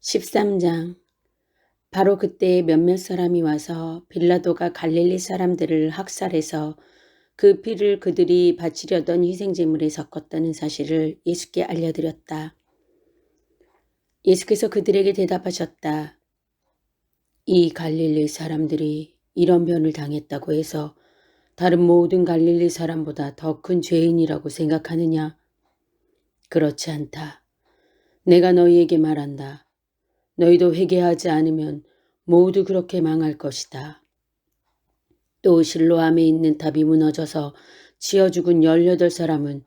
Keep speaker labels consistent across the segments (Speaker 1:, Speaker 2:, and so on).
Speaker 1: 13장. 바로 그때 몇몇 사람이 와서 빌라도가 갈릴리 사람들을 학살해서 그 피를 그들이 바치려던 희생제물에 섞었다는 사실을 예수께 알려드렸다. 예수께서 그들에게 대답하셨다. 이 갈릴리 사람들이 이런 변을 당했다고 해서 다른 모든 갈릴리 사람보다 더 큰 죄인이라고 생각하느냐? 그렇지 않다. 내가 너희에게 말한다. 너희도 회개하지 않으면 모두 그렇게 망할 것이다. 또 실로암에 있는 탑이 무너져서 치어 죽은 18사람은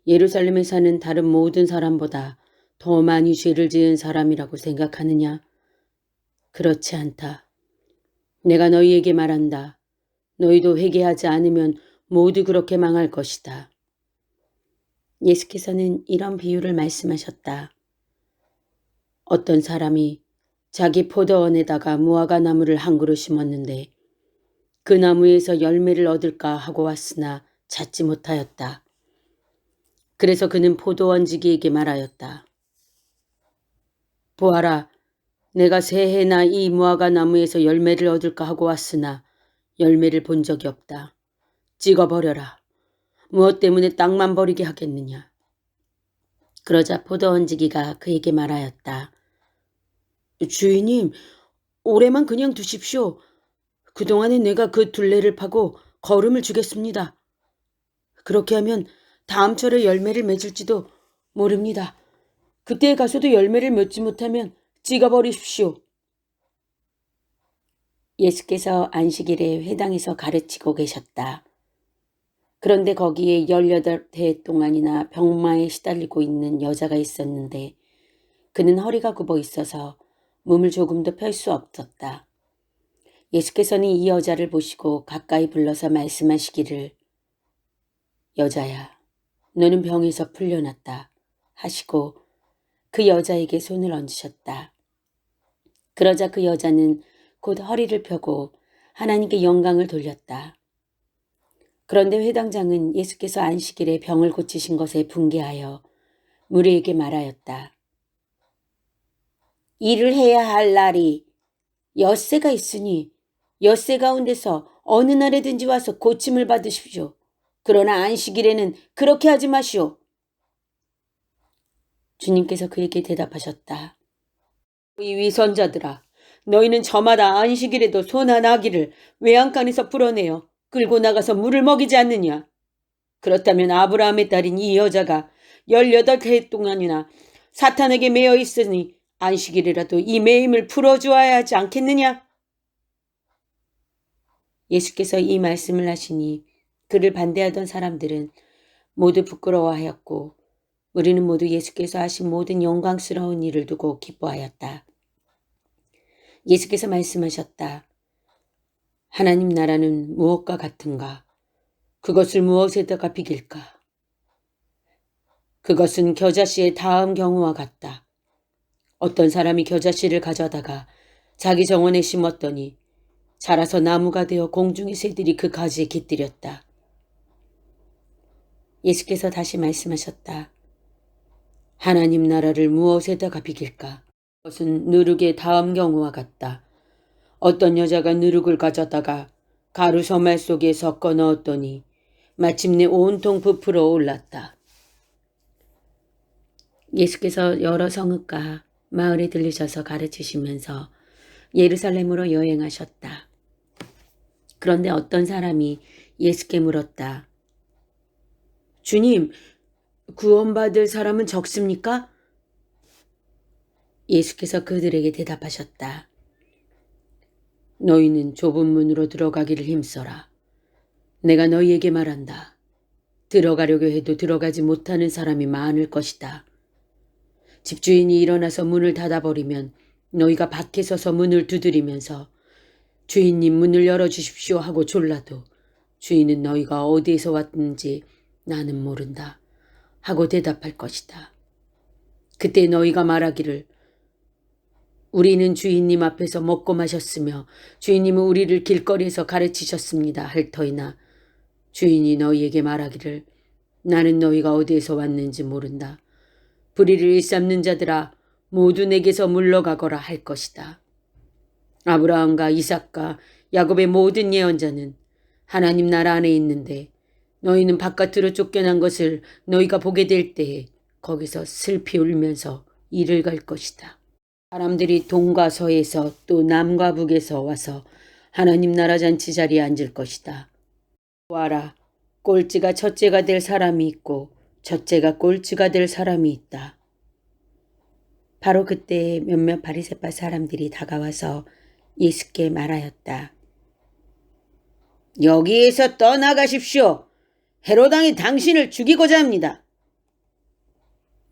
Speaker 1: 예루살렘에 사는 다른 모든 사람보다 더 많이 죄를 지은 사람이라고 생각하느냐? 그렇지 않다. 내가 너희에게 말한다. 너희도 회개하지 않으면 모두 그렇게 망할 것이다. 예수께서는 이런 비유를 말씀하셨다. 어떤 사람이 자기 포도원에다가 무화과 나무를 한 그루 심었는데 그 나무에서 열매를 얻을까 하고 왔으나 찾지 못하였다. 그래서 그는 포도원지기에게 말하였다. 보아라, 내가 새해나 이 무화과 나무에서 열매를 얻을까 하고 왔으나 열매를 본 적이 없다. 찍어버려라. 무엇 때문에 땅만 버리게 하겠느냐. 그러자 포도원지기가 그에게 말하였다. 주인님, 올해만 그냥 두십시오. 그동안에 내가 그 둘레를 파고 거름을 주겠습니다. 그렇게 하면 다음 철에 열매를 맺을지도 모릅니다. 그때에 가서도 열매를 맺지 못하면 찍어버리십시오. 예수께서 안식일에 회당에서 가르치고 계셨다. 그런데 거기에 18해 동안이나 병마에 시달리고 있는 여자가 있었는데 그는 허리가 굽어 있어서 몸을 조금도 펼 수 없었다. 예수께서는 이 여자를 보시고 가까이 불러서 말씀하시기를 여자야, 너는 병에서 풀려났다 하시고 그 여자에게 손을 얹으셨다. 그러자 그 여자는 곧 허리를 펴고 하나님께 영광을 돌렸다. 그런데 회당장은 예수께서 안식일에 병을 고치신 것에 분개하여 무리에게 말하였다. 일을 해야 할 날이 엿새가 있으니 엿새 가운데서 어느 날에든지 와서 고침을 받으십시오. 그러나 안식일에는 그렇게 하지 마시오. 주님께서 그에게 대답하셨다. 이 위선자들아, 너희는 저마다 안식일에도 소나 나귀를 외양간에서 풀어내어 끌고 나가서 물을 먹이지 않느냐. 그렇다면 아브라함의 딸인 이 여자가 18해 동안이나 사탄에게 매여 있으니 안식일이라도 이 매임을 풀어주어야 하지 않겠느냐? 예수께서 이 말씀을 하시니 그를 반대하던 사람들은 모두 부끄러워하였고 우리는 모두 예수께서 하신 모든 영광스러운 일을 두고 기뻐하였다. 예수께서 말씀하셨다. 하나님 나라는 무엇과 같은가? 그것을 무엇에다가 비길까? 그것은 겨자씨의 다음 경우와 같다. 어떤 사람이 겨자씨를 가져다가 자기 정원에 심었더니 자라서 나무가 되어 공중의 새들이 그 가지에 깃들였다. 예수께서 다시 말씀하셨다. 하나님 나라를 무엇에다가 비길까? 그것은 누룩의 다음 경우와 같다. 어떤 여자가 누룩을 가져다가 가루 서말 속에 섞어 넣었더니 마침내 온통 부풀어 올랐다. 예수께서 여러 성읍과 마을에 들리셔서 가르치시면서 예루살렘으로 여행하셨다. 그런데 어떤 사람이 예수께 물었다. 주님, 구원받을 사람은 적습니까? 예수께서 그들에게 대답하셨다. 너희는 좁은 문으로 들어가기를 힘써라. 내가 너희에게 말한다. 들어가려고 해도 들어가지 못하는 사람이 많을 것이다. 집주인이 일어나서 문을 닫아버리면 너희가 밖에 서서 문을 두드리면서 주인님 문을 열어주십시오 하고 졸라도 주인은 너희가 어디에서 왔는지 나는 모른다 하고 대답할 것이다. 그때 너희가 말하기를 우리는 주인님 앞에서 먹고 마셨으며 주인님은 우리를 길거리에서 가르치셨습니다 할 터이나 주인이 너희에게 말하기를 나는 너희가 어디에서 왔는지 모른다. 불의를 일삼는 자들아 모두 내게서 물러가거라 할 것이다. 아브라함과 이삭과 야곱의 모든 예언자는 하나님 나라 안에 있는데 너희는 바깥으로 쫓겨난 것을 너희가 보게 될 때에 거기서 슬피 울면서 이를 갈 것이다. 사람들이 동과 서에서 또 남과 북에서 와서 하나님 나라 잔치 자리에 앉을 것이다. 보아라, 꼴찌가 첫째가 될 사람이 있고 첫째가 꼴찌가 될 사람이 있다. 바로 그때 몇몇 바리새파 사람들이 다가와서 예수께 말하였다. 여기에서 떠나가십시오. 헤롯 왕이 당신을 죽이고자 합니다.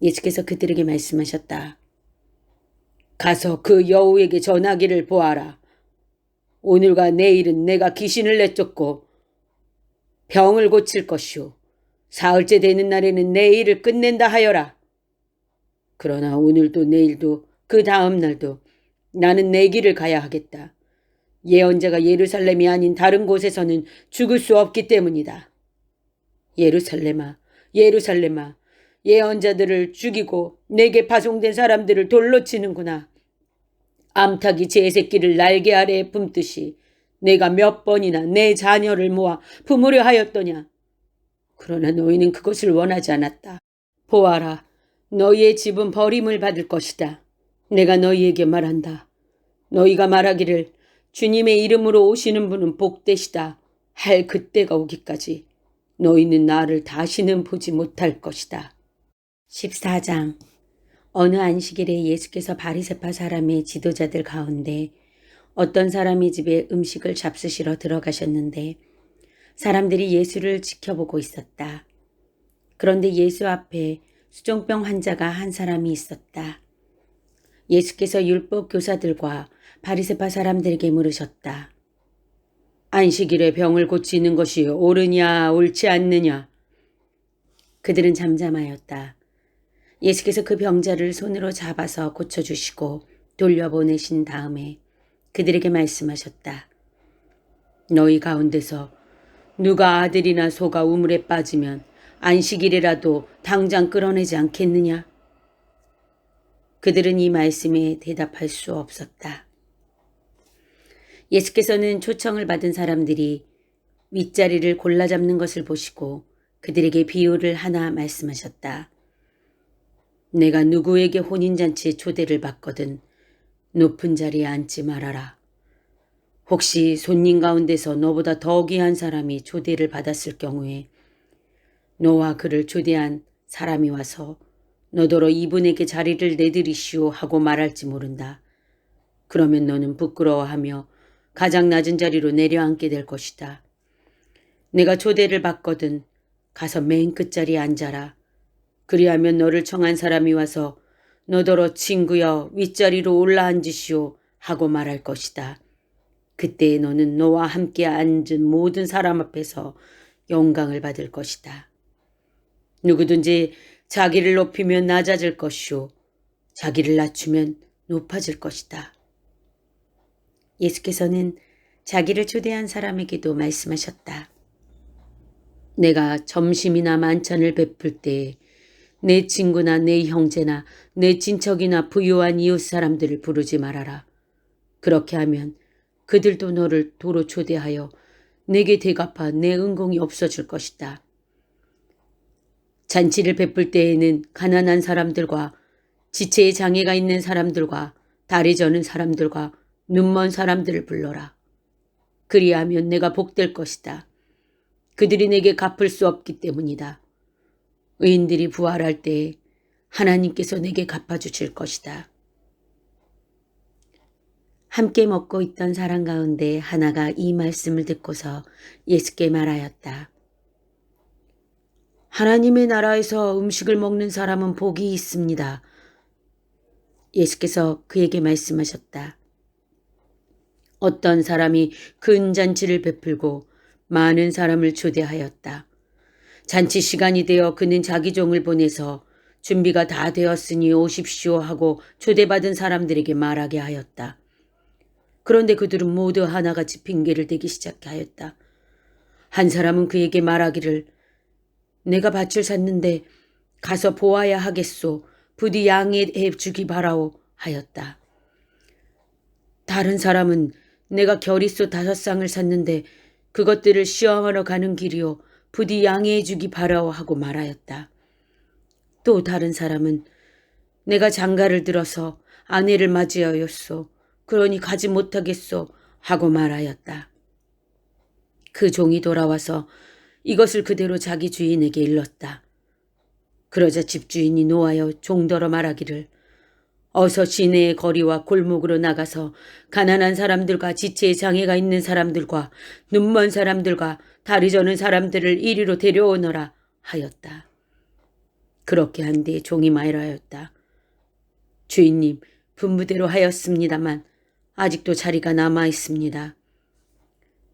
Speaker 1: 예수께서 그들에게 말씀하셨다. 가서 그 여우에게 전하기를 보아라. 오늘과 내일은 내가 귀신을 내쫓고 병을 고칠 것이오. 사흘째 되는 날에는 내 일을 끝낸다 하여라. 그러나 오늘도 내일도 그 다음 날도 나는 내 길을 가야 하겠다. 예언자가 예루살렘이 아닌 다른 곳에서는 죽을 수 없기 때문이다. 예루살렘아, 예루살렘아, 예언자들을 죽이고 내게 파송된 사람들을 돌로 치는구나. 암탉이 제 새끼를 날개 아래에 품듯이 내가 몇 번이나 내 자녀를 모아 품으려 하였더냐. 그러나 너희는 그것을 원하지 않았다. 보아라, 너희의 집은 버림을 받을 것이다. 내가 너희에게 말한다. 너희가 말하기를 주님의 이름으로 오시는 분은 복되시다 할 그때가 오기까지 너희는 나를 다시는 보지 못할 것이다. 14장. 어느 안식일에 예수께서 바리새파 사람의 지도자들 가운데 어떤 사람의 집에 음식을 잡수시러 들어가셨는데 사람들이 예수를 지켜보고 있었다. 그런데 예수 앞에 수종병 환자가 한 사람이 있었다. 예수께서 율법 교사들과 바리새파 사람들에게 물으셨다. 안식일에 병을 고치는 것이 옳으냐 옳지 않느냐? 그들은 잠잠하였다. 예수께서 그 병자를 손으로 잡아서 고쳐주시고 돌려보내신 다음에 그들에게 말씀하셨다. 너희 가운데서 누가 아들이나 소가 우물에 빠지면 안식일이라도 당장 끌어내지 않겠느냐? 그들은 이 말씀에 대답할 수 없었다. 예수께서는 초청을 받은 사람들이 윗자리를 골라잡는 것을 보시고 그들에게 비유를 하나 말씀하셨다. 내가 누구에게 혼인잔치에 초대를 받거든 높은 자리에 앉지 말아라. 혹시 손님 가운데서 너보다 더 귀한 사람이 초대를 받았을 경우에 너와 그를 초대한 사람이 와서 너더러 이분에게 자리를 내드리시오 하고 말할지 모른다. 그러면 너는 부끄러워하며 가장 낮은 자리로 내려앉게 될 것이다. 내가 초대를 받거든 가서 맨 끝자리에 앉아라. 그리하면 너를 청한 사람이 와서 너더러 친구여 윗자리로 올라앉으시오 하고 말할 것이다. 그때 너는 너와 함께 앉은 모든 사람 앞에서 영광을 받을 것이다. 누구든지 자기를 높이면 낮아질 것이요 자기를 낮추면 높아질 것이다. 예수께서는 자기를 초대한 사람에게도 말씀하셨다. 내가 점심이나 만찬을 베풀 때에 내 친구나 내 형제나 내 친척이나 부유한 이웃 사람들을 부르지 말아라. 그렇게 하면 그들도 너를 도로 초대하여 내게 대갚아 내 은공이 없어질 것이다. 잔치를 베풀 때에는 가난한 사람들과 지체에 장애가 있는 사람들과 다리 저는 사람들과 눈먼 사람들을 불러라. 그리하면 내가 복될 것이다. 그들이 내게 갚을 수 없기 때문이다. 의인들이 부활할 때에 하나님께서 내게 갚아주실 것이다. 함께 먹고 있던 사람 가운데 하나가 이 말씀을 듣고서 예수께 말하였다. 하나님의 나라에서 음식을 먹는 사람은 복이 있습니다. 예수께서 그에게 말씀하셨다. 어떤 사람이 큰 잔치를 베풀고 많은 사람을 초대하였다. 잔치 시간이 되어 그는 자기 종을 보내서 준비가 다 되었으니 오십시오 하고 초대받은 사람들에게 말하게 하였다. 그런데 그들은 모두 하나같이 핑계를 대기 시작하였다. 한 사람은 그에게 말하기를 내가 밭을 샀는데 가서 보아야 하겠소. 부디 양해해 주기 바라오 하였다. 다른 사람은 내가 결의소 5쌍을 샀는데 그것들을 시험하러 가는 길이요 부디 양해해 주기 바라오 하고 말하였다. 또 다른 사람은 내가 장가를 들어서 아내를 맞이하였소. 그러니 가지 못하겠소 하고 말하였다. 그 종이 돌아와서 이것을 그대로 자기 주인에게 일렀다. 그러자 집주인이 노하여 종더러 말하기를 어서 시내의 거리와 골목으로 나가서 가난한 사람들과 지체에 장애가 있는 사람들과 눈먼 사람들과 다리 저는 사람들을 이리로 데려오너라 하였다. 그렇게 한 뒤에 종이 말하였다. 주인님, 분부대로 하였습니다만 아직도 자리가 남아 있습니다.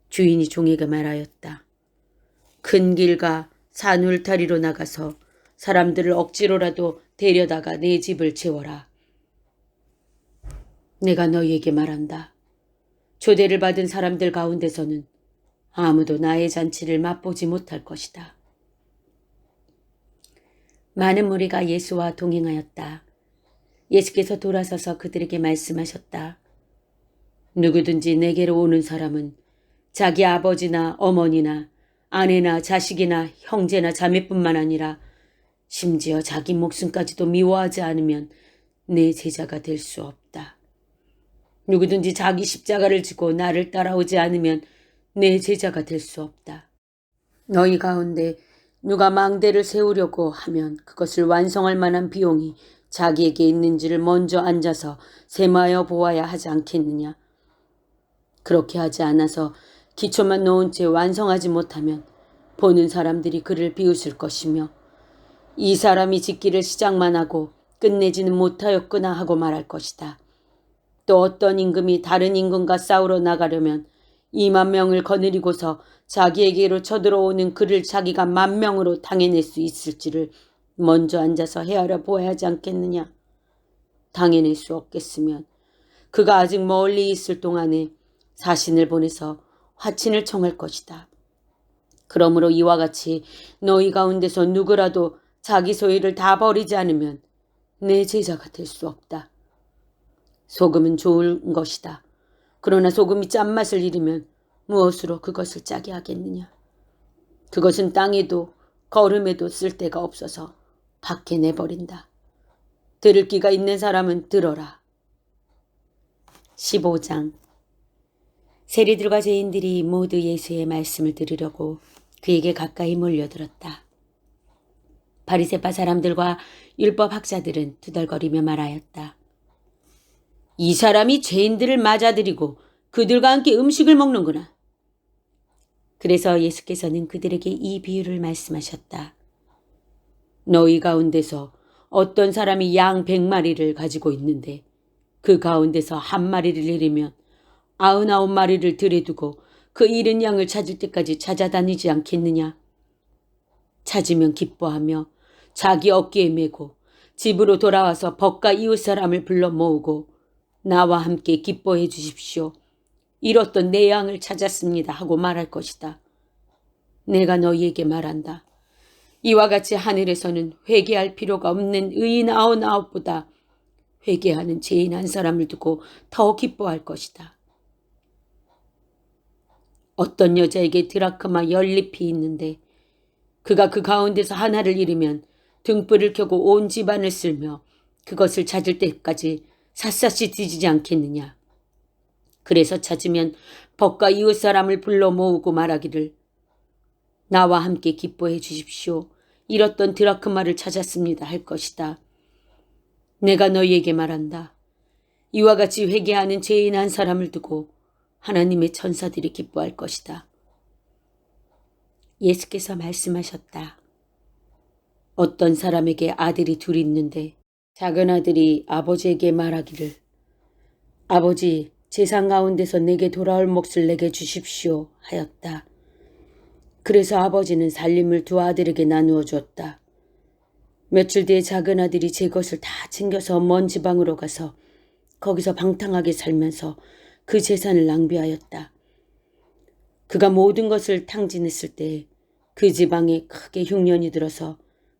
Speaker 1: 주인이 종에게 말하였다. 큰 길과 산 울타리로 나가서 사람들을 억지로라도 데려다가 내 집을 채워라. 내가 너희에게 말한다. 초대를 받은 사람들 가운데서는 아무도 나의 잔치를 맛보지 못할 것이다. 많은 무리가 예수와 동행하였다. 예수께서 돌아서서 그들에게 말씀하셨다. 누구든지 내게로 오는 사람은 자기 아버지나 어머니나 아내나 자식이나 형제나 자매뿐만 아니라 심지어 자기 목숨까지도 미워하지 않으면 내 제자가 될 수 없다. 누구든지 자기 십자가를 지고 나를 따라오지 않으면 내 제자가 될 수 없다. 너희 가운데 누가 망대를 세우려고 하면 그것을 완성할 만한 비용이 자기에게 있는지를 먼저 앉아서 세마여 보아야 하지 않겠느냐. 그렇게 하지 않아서 기초만 놓은 채 완성하지 못하면 보는 사람들이 그를 비웃을 것이며 이 사람이 짓기를 시작만 하고 끝내지는 못하였구나 하고 말할 것이다. 또 어떤 임금이 다른 임금과 싸우러 나가려면 20,000명을 거느리고서 자기에게로 쳐들어오는 그를 자기가 10,000명으로 당해낼 수 있을지를 먼저 앉아서 헤아려 보아야 하지 않겠느냐. 당해낼 수 없겠으면 그가 아직 멀리 있을 동안에 사신을 보내서 화친을 청할 것이다. 그러므로 이와 같이 너희 가운데서 누구라도 자기 소유를 다 버리지 않으면 내 제자가 될 수 없다. 소금은 좋은 것이다. 그러나 소금이 짠맛을 잃으면 무엇으로 그것을 짜게 하겠느냐. 그것은 땅에도 거름에도 쓸데가 없어서 밖에 내버린다. 들을 귀가 있는 사람은 들어라. 15장. 세리들과 죄인들이 모두 예수의 말씀을 들으려고 그에게 가까이 몰려들었다. 바리새파 사람들과 율법 학자들은 투덜거리며 말하였다. 이 사람이 죄인들을 맞아들이고 그들과 함께 음식을 먹는구나. 그래서 예수께서는 그들에게 이 비유를 말씀하셨다. 너희 가운데서 어떤 사람이 양 100마리를 가지고 있는데 그 가운데서 한 마리를 잃으면 99마리를 들에 두고 그 잃은 양을 찾을 때까지 찾아다니지 않겠느냐. 찾으면 기뻐하며 자기 어깨에 메고 집으로 돌아와서 벗과 이웃 사람을 불러 모으고 나와 함께 기뻐해 주십시오. 잃었던 내 양을 찾았습니다 하고 말할 것이다. 내가 너희에게 말한다. 이와 같이 하늘에서는 회개할 필요가 없는 의인 99보다 회개하는 죄인 한 사람을 두고 더 기뻐할 것이다. 어떤 여자에게 드라크마 10립이 있는데 그가 그 가운데서 하나를 잃으면 등불을 켜고 온 집안을 쓸며 그것을 찾을 때까지 샅샅이 뒤지지 않겠느냐. 그래서 찾으면 벗과 이웃 사람을 불러 모으고 말하기를 나와 함께 기뻐해 주십시오. 잃었던 드라크마를 찾았습니다 할 것이다. 내가 너희에게 말한다. 이와 같이 회개하는 죄인 한 사람을 두고 하나님의 천사들이 기뻐할 것이다. 예수께서 말씀하셨다. 어떤 사람에게 아들이 둘이 있는데 작은 아들이 아버지에게 말하기를 아버지, 재산 가운데서 내게 돌아올 몫을 내게 주십시오 하였다. 그래서 아버지는 살림을 두 아들에게 나누어 줬다. 며칠 뒤에 작은 아들이 제 것을 다 챙겨서 먼 지방으로 가서 거기서 방탕하게 살면서 그 재산을 낭비하였다. 그가 모든 것을 탕진했을 때 그 지방에 크게 흉년이 들어서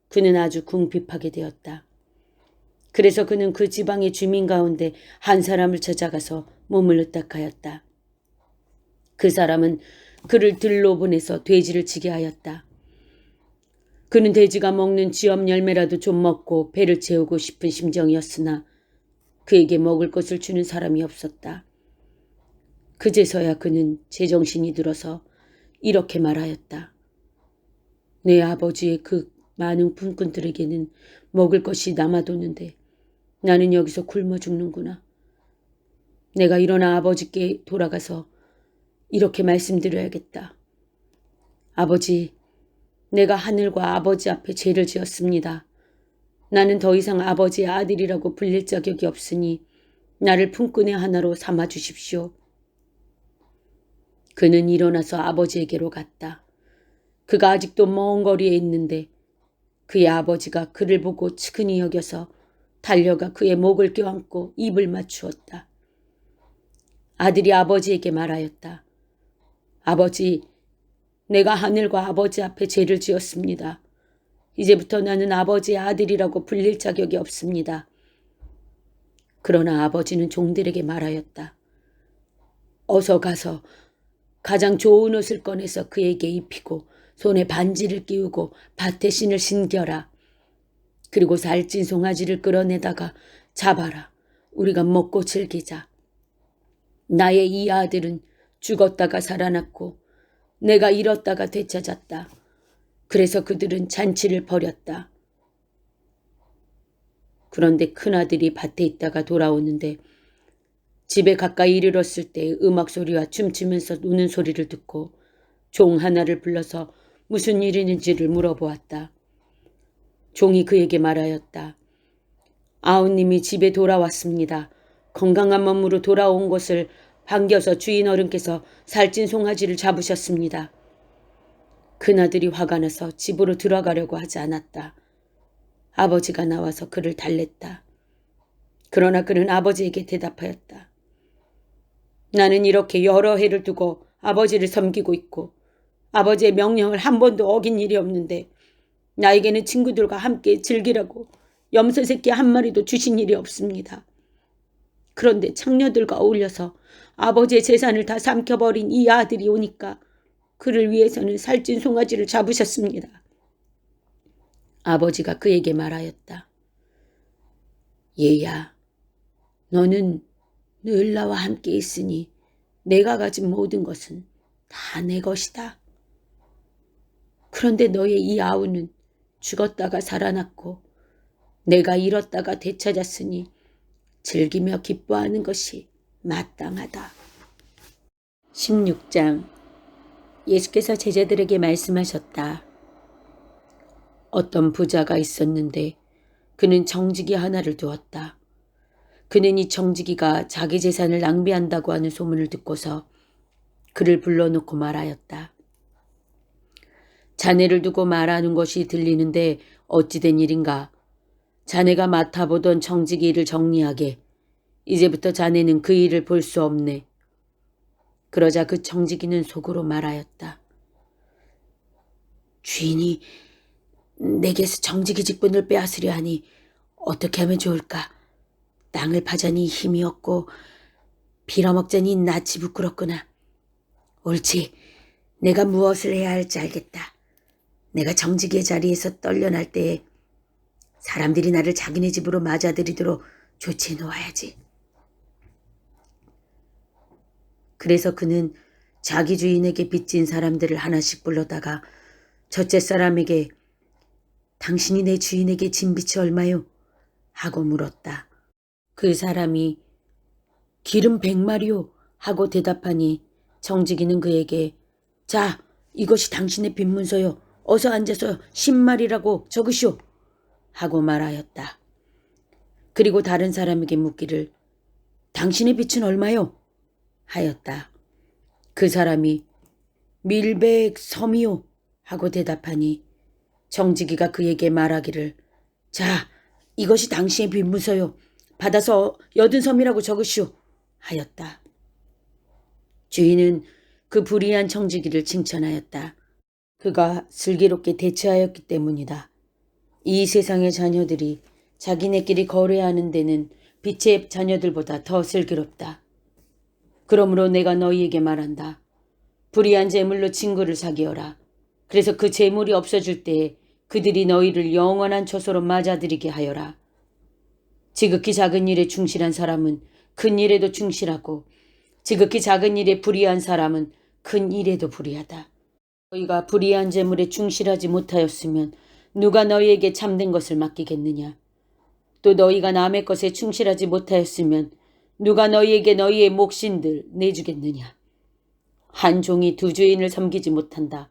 Speaker 1: 그는 아주 궁핍하게 되었다. 그래서 그는 그 지방의 주민 가운데 한 사람을 찾아가서 몸을 으탁하였다. 그 사람은 그를 들로 보내서 돼지를 치게 하였다. 그는 돼지가 먹는 쥐엄 열매라도 좀 먹고 배를 채우고 싶은 심정이었으나 그에게 먹을 것을 주는 사람이 없었다. 그제서야 그는 제정신이 들어서 이렇게 말하였다. 내 아버지의 그 많은 품꾼들에게는 먹을 것이 남아도는데 나는 여기서 굶어 죽는구나. 내가 일어나 아버지께 돌아가서 이렇게 말씀드려야겠다. 아버지, 내가 하늘과 아버지 앞에 죄를 지었습니다. 나는 더 이상 아버지의 아들이라고 불릴 자격이 없으니 나를 품꾼의 하나로 삼아 주십시오. 그는 일어나서 아버지에게로 갔다. 그가 아직도 먼 거리에 있는데 그의 아버지가 그를 보고 측은히 여겨서 달려가 그의 목을 껴안고 입을 맞추었다. 아들이 아버지에게 말하였다. 아버지, 내가 하늘과 아버지 앞에 죄를 지었습니다. 이제부터 나는 아버지의 아들이라고 불릴 자격이 없습니다. 그러나 아버지는 종들에게 말하였다. 어서 가서 가장 좋은 옷을 꺼내서 그에게 입히고 손에 반지를 끼우고 밭에 신을 신겨라. 그리고 살찐 송아지를 끌어내다가 잡아라. 우리가 먹고 즐기자. 나의 이 아들은 죽었다가 살아났고 내가 잃었다가 되찾았다. 그래서 그들은 잔치를 벌였다. 그런데 큰아들이 밭에 있다가 돌아오는데 집에 가까이 이르렀을 때 음악 소리와 춤추면서 노는 소리를 듣고 종 하나를 불러서 무슨 일이 있는지를 물어보았다. 종이 그에게 말하였다. 아우님이 집에 돌아왔습니다. 건강한 몸으로 돌아온 것을 반겨서 주인 어른께서 살찐 송아지를 잡으셨습니다. 큰아들이 화가 나서 집으로 들어가려고 하지 않았다. 아버지가 나와서 그를 달랬다. 그러나 그는 아버지에게 대답하였다. 나는 이렇게 여러 해를 두고 아버지를 섬기고 있고 아버지의 명령을 한 번도 어긴 일이 없는데 나에게는 친구들과 함께 즐기라고 염소 새끼 한 마리도 주신 일이 없습니다. 그런데 창녀들과 어울려서 아버지의 재산을 다 삼켜버린 이 아들이 오니까 그를 위해서는 살찐 송아지를 잡으셨습니다. 아버지가 그에게 말하였다. 얘야, 너는 늘 나와 함께 있으니 내가 가진 모든 것은 다 내 것이다. 그런데 너의 이 아우는 죽었다가 살아났고 내가 잃었다가 되찾았으니 즐기며 기뻐하는 것이 마땅하다. 16장. 예수께서 제자들에게 말씀하셨다. 어떤 부자가 있었는데 그는 정직이 하나를 두었다. 그는 이 정직이가 자기 재산을 낭비한다고 하는 소문을 듣고서 그를 불러놓고 말하였다. 자네를 두고 말하는 것이 들리는데 어찌 된 일인가? 자네가 맡아보던 정직이 일을 정리하게. 이제부터 자네는 그 일을 볼 수 없네. 그러자 그 정직이는 속으로 말하였다. 주인이 내게서 정직이 직분을 빼앗으려 하니 어떻게 하면 좋을까? 땅을 파자니 힘이 없고 빌어먹자니 낯이 부끄럽구나. 옳지. 내가 무엇을 해야 할지 알겠다. 내가 정직의 자리에서 떨려날 때에 사람들이 나를 자기네 집으로 맞아들이도록 조치해 놓아야지. 그래서 그는 자기 주인에게 빚진 사람들을 하나씩 불러다가 첫째 사람에게 당신이 내 주인에게 진 빚이 얼마요? 하고 물었다. 그 사람이 기름 100마리요 하고 대답하니 정직이는 그에게 자, 이것이 당신의 빚문서요. 어서 앉아서 10마리라고 적으시오. 하고 말하였다. 그리고 다른 사람에게 묻기를 당신의 빚은 얼마요? 하였다. 그 사람이 밀백 섬이요 하고 대답하니 정직이가 그에게 말하기를 자, 이것이 당신의 빚문서요. 받아서 80섬이라고 적으시오. 하였다. 주인은 그 불의한 정직이를 칭찬하였다. 그가 슬기롭게 대처하였기 때문이다. 이 세상의 자녀들이 자기네끼리 거래하는 데는 빛의 자녀들보다 더 슬기롭다. 그러므로 내가 너희에게 말한다. 불의한 재물로 친구를 사귀어라. 그래서 그 재물이 없어질 때에 그들이 너희를 영원한 처소로 맞아들이게 하여라. 지극히 작은 일에 충실한 사람은 큰 일에도 충실하고 지극히 작은 일에 불의한 사람은 큰 일에도 불의하다. 너희가 불의한 재물에 충실하지 못하였으면 누가 너희에게 참된 것을 맡기겠느냐. 또 너희가 남의 것에 충실하지 못하였으면 누가 너희에게 너희의 몫인들 내주겠느냐. 한 종이 두 주인을 섬기지 못한다.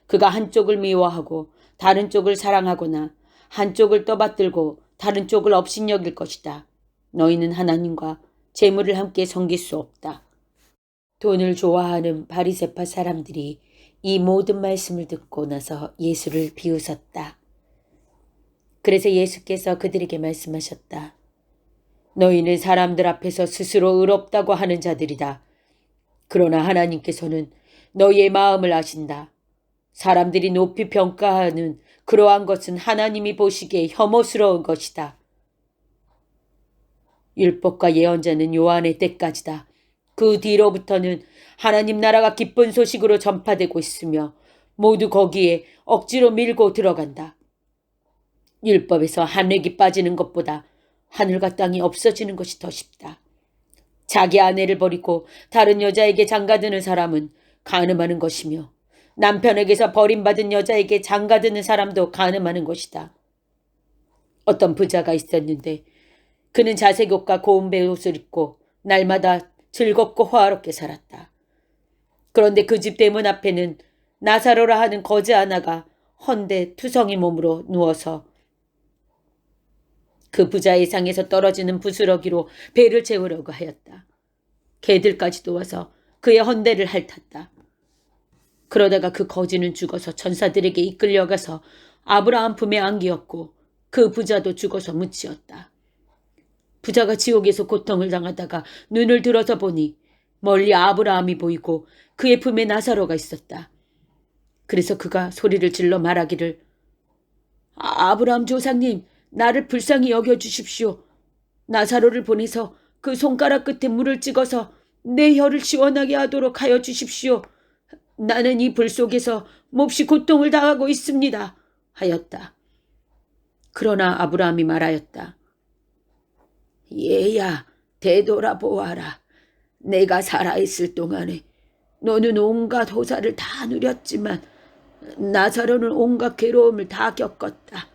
Speaker 1: 그가 한쪽을 미워하고 다른 쪽을 사랑하거나 한쪽을 떠받들고 다른 쪽을 업신여길 것이다. 너희는 하나님과 재물을 함께 섬길 수 없다. 돈을 좋아하는 바리새파 사람들이 이 모든 말씀을 듣고 나서 예수를 비웃었다. 그래서 예수께서 그들에게 말씀하셨다. 너희는 사람들 앞에서 스스로 의롭다고 하는 자들이다. 그러나 하나님께서는 너희의 마음을 아신다. 사람들이 높이 평가하는 그러한 것은 하나님이 보시기에 혐오스러운 것이다. 율법과 예언자는 요한의 때까지다. 그 뒤로부터는 하나님 나라가 기쁜 소식으로 전파되고 있으며 모두 거기에 억지로 밀고 들어간다. 율법에서 한 획이 빠지는 것보다 하늘과 땅이 없어지는 것이 더 쉽다. 자기 아내를 버리고 다른 여자에게 장가드는 사람은 간음하는 것이며 남편에게서 버림받은 여자에게 장가드는 사람도 간음하는 것이다. 어떤 부자가 있었는데 그는 자색 옷과 고운 베옷을 입고 날마다 즐겁고 화롭게 살았다. 그런데 그 집 대문 앞에는 나사로라 하는 거지 하나가 헌데 투성이 몸으로 누워서 그 부자의 상에서 떨어지는 부스러기로 배를 채우려고 하였다. 개들까지도 와서 그의 헌대를 핥았다. 그러다가 그 거지는 죽어서 천사들에게 이끌려가서 아브라함 품에 안기었고 그 부자도 죽어서 묻히었다. 부자가 지옥에서 고통을 당하다가 눈을 들어서 보니 멀리 아브라함이 보이고 그의 품에 나사로가 있었다. 그래서 그가 소리를 질러 말하기를 아브라함 조상님, 나를 불쌍히 여겨주십시오. 나사로를 보내서 그 손가락 끝에 물을 찍어서 내 혀를 시원하게 하도록 하여 주십시오. 나는 이 불 속에서 몹시 고통을 당하고 있습니다. 하였다. 그러나 아브라함이 말하였다. 얘야, 되돌아보아라. 내가 살아있을 동안에 너는 온갖 호사를 다 누렸지만 나사로는 온갖 괴로움을 다 겪었다.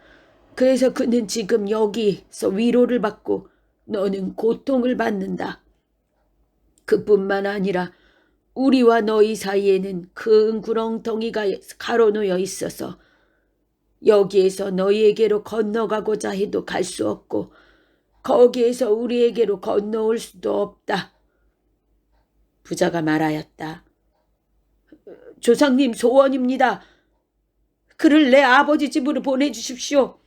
Speaker 1: 그래서 그는 지금 여기서 위로를 받고 너는 고통을 받는다. 그뿐만 아니라 우리와 너희 사이에는 큰 구렁텅이가 가로놓여 있어서 여기에서 너희에게로 건너가고자 해도 갈 수 없고 거기에서 우리에게로 건너올 수도 없다. 부자가 말하였다. 조상님 소원입니다. 그를 내 아버지 집으로 보내주십시오.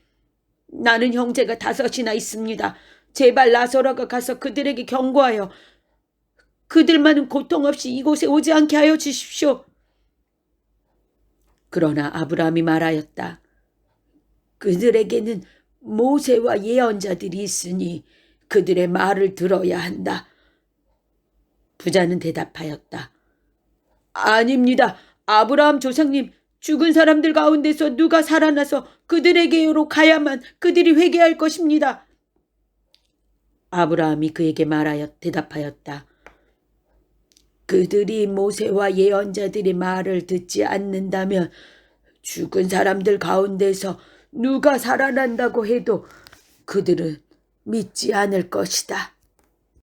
Speaker 1: 나는 형제가 5이나 있습니다. 제발 나사로가 가서 그들에게 경고하여 그들만은 고통 없이 이곳에 오지 않게 하여 주십시오. 그러나 아브라함이 말하였다. 그들에게는 모세와 예언자들이 있으니 그들의 말을 들어야 한다. 부자는 대답하였다. 아닙니다. 아브라함 조상님, 죽은 사람들 가운데서 누가 살아나서 그들에게로 가야만 그들이 회개할 것입니다. 아브라함이 그에게 대답하였다. 그들이 모세와 예언자들의 말을 듣지 않는다면 죽은 사람들 가운데서 누가 살아난다고 해도 그들은 믿지 않을 것이다.